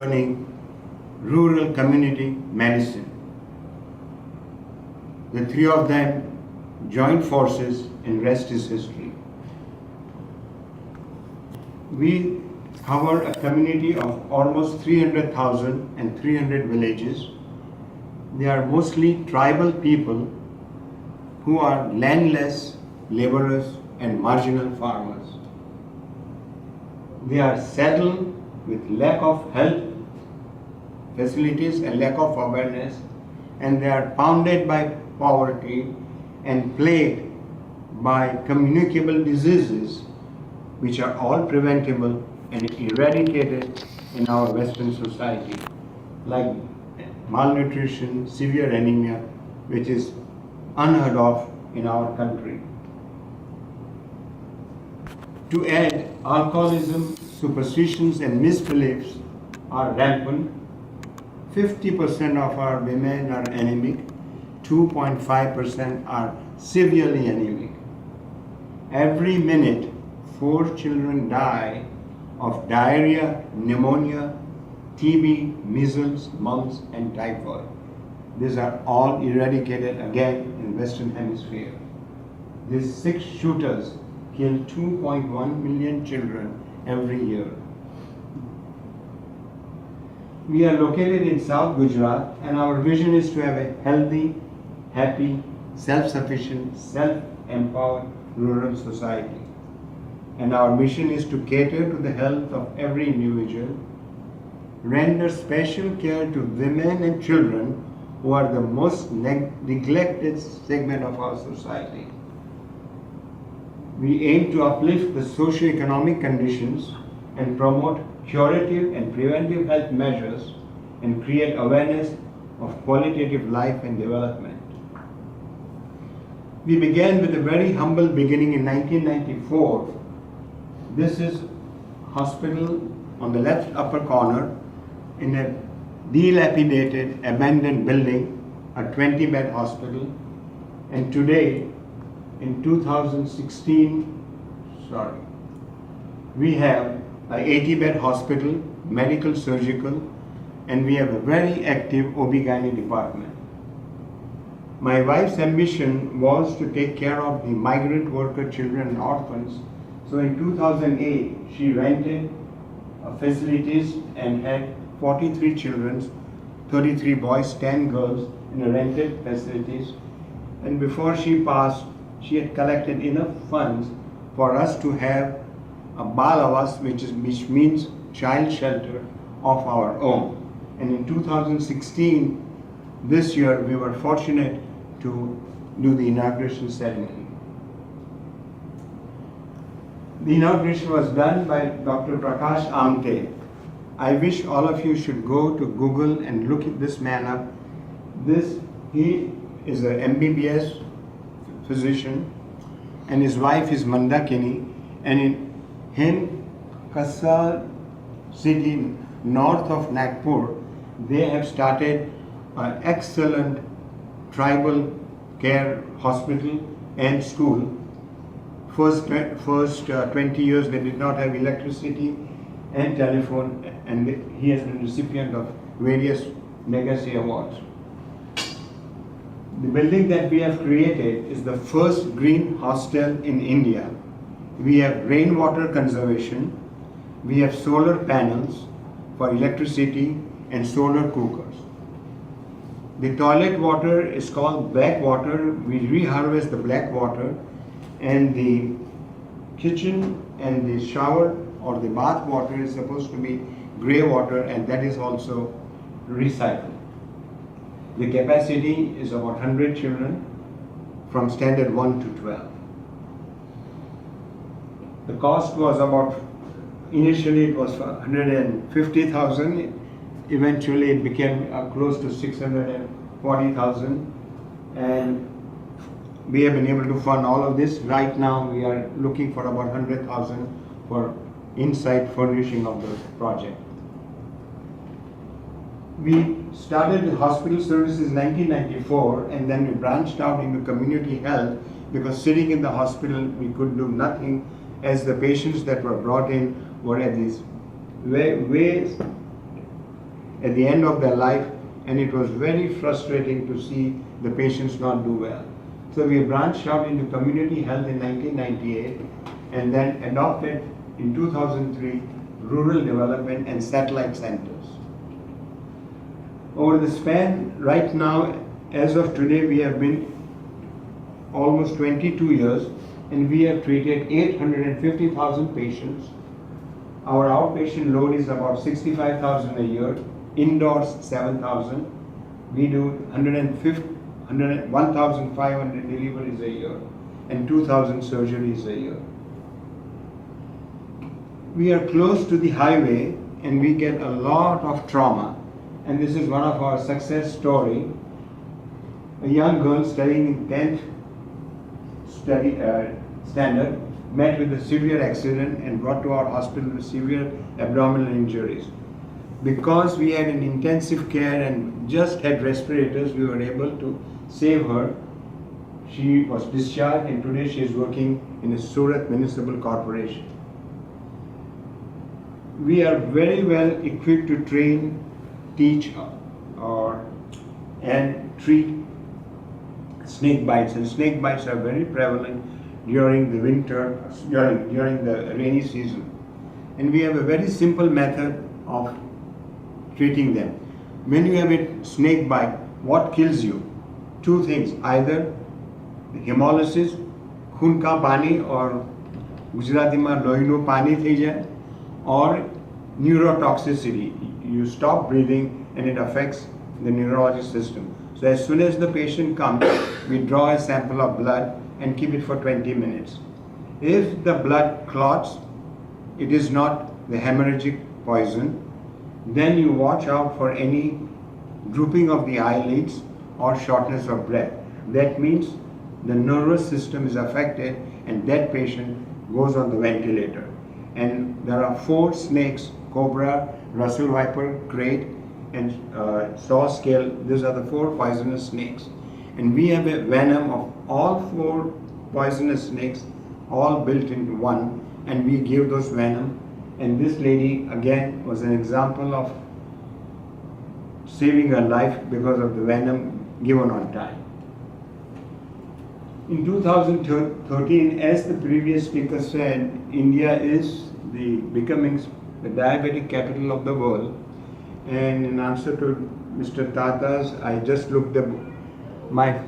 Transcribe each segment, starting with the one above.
learning rural community medicine. The three of them joined forces and rest is history. We cover a community of almost 300,000 and 300 villages. They are mostly tribal people who are landless, laborers and marginal farmers. They are saddled with lack of health facilities and lack of awareness, and they are pounded by poverty and plagued by communicable diseases which are all preventable and eradicated in our Western society, like malnutrition, severe anemia, which is unheard of in our country. To add, alcoholism, superstitions and misbeliefs are rampant. 50% of our women are anemic, 2.5% are severely anemic. Every minute, 4 children die of diarrhea, pneumonia, TB, measles, mumps and typhoid. These are all eradicated again in Western Hemisphere. These 6 shooters kill 2.1 million children every year. We are located in South Gujarat, and our vision is to have a healthy, happy, self-sufficient, self-empowered rural society. And our mission is to cater to the health of every individual, render special care to women and children who are the most neglected segment of our society. We aim to uplift the socio-economic conditions and promote curative and preventive health measures and create awareness of qualitative life and development. We began with a very humble beginning in 1994. This is hospital on the left upper corner in a dilapidated, abandoned building, a 20-bed hospital. And today, in 2016, we have an 80-bed hospital, medical, surgical, and we have a very active OB-GYN department. My wife's ambition was to take care of the migrant worker children and orphans. So in 2008, she rented facilities and had 43 children, 33 boys, 10 girls in a rented facilities. And before she passed, she had collected enough funds for us to have a Balavas, which means child shelter of our own. And in 2016, this year, we were fortunate to do the inauguration ceremony. The inauguration was done by Dr. Prakash Amte. I wish all of you should go to Google and look at this man up. He is an MBBS physician, and his wife is Mandakini, and in Kasar city north of Nagpur, they have started an excellent tribal care hospital and school. First 20 years they did not have electricity and telephone, and he has been recipient of various legacy awards. The building that we have created is the first green hostel in India. We have rainwater conservation, we have solar panels for electricity and solar cookers. The toilet water is called black water. We reharvest the black water, and the kitchen and the shower or the bath water is supposed to be grey water, and that is also recycled. The capacity is about 100 children from standard 1 to 12. The cost was initially it was 150,000, eventually it became close to 640,000, and we have been able to fund all of this. Right now we are looking for about 100,000 for inside furnishing of the project. We started with hospital services in 1994, and then we branched out into community health, because sitting in the hospital we could do nothing, as the patients that were brought in were at these way at the end of their life, and it was very frustrating to see the patients not do well. So we branched out into community health in 1998 and then adopted in 2003 rural development and satellite centers. Over the span, right now, as of today, we have been almost 22 years and we have treated 850,000 patients. Our outpatient load is about 65,000 a year, indoors 7,000. We do 1,500 deliveries a year and 2,000 surgeries a year. We are close to the highway and we get a lot of trauma, and this is one of our success story. A young girl studying in 10th standard met with a severe accident and brought to our hospital with severe abdominal injuries. Because we had an intensive care and just had respirators, we were able to save her. She was discharged and today she is working in a Surat Municipal Corporation. We are very well equipped to train, teach and treat snake bites, and snake bites are very prevalent during the winter, during the rainy season. And we have a very simple method of treating them. When you have a snake bite, what kills you? Two things, either the hemolysis, खून का पानी और गुजराती में लोहीનું पानी થઈ જાય, or neurotoxicity. You stop breathing and it affects the neurologic system. So as soon as the patient comes, we draw a sample of blood and keep it for 20 minutes. If the blood clots, it is not the hemorrhagic poison, then you watch out for any drooping of the eyelids or shortness of breath. That means the nervous system is affected and that patient goes on the ventilator. And there are 4 snakes: cobra, Russell viper, krait, and saw scale. These are the 4 poisonous snakes. And we have a venom of all 4 poisonous snakes, all built into one, and we give those venom. And this lady again was an example of saving her life because of the venom given on time. In 2013, as the previous speaker said, India is becoming the diabetic capital of the world. And in answer to Mr. Tata's, I just looked up my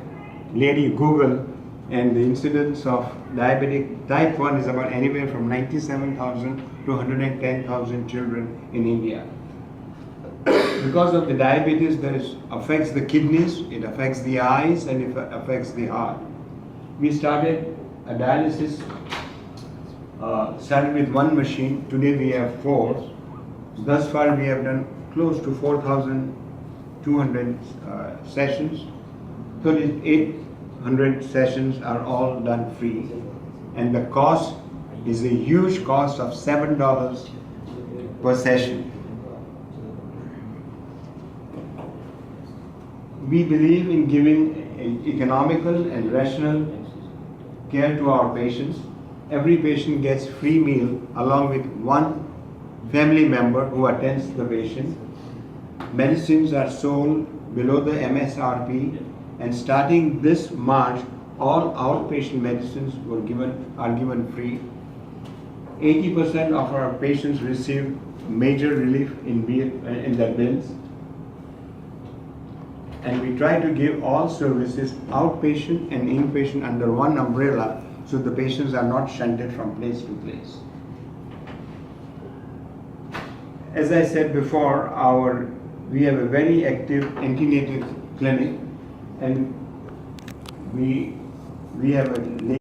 lady Google, and the incidence of diabetic type 1 is about anywhere from 97,000 to 110,000 children in India. Because of the diabetes, affects the kidneys, it affects the eyes, and it affects the heart. We started a dialysis, started with 1 machine. Today we have 4. Thus far we have done close to 4,200 sessions. 3,800 sessions are all done free. And the cost is a huge cost of $7 per session. We believe in giving economical and rational care to our patients. Every patient gets free meal along with 1 family member who attends the patient. Medicines are sold below the MSRP, and starting this March, all outpatient medicines are given free. 80% of our patients receive major relief in their bills. And we try to give all services, outpatient and inpatient, under one umbrella, so the patients are not shunted from place to place. As I said before, we have a very active antenatal clinic, and we have a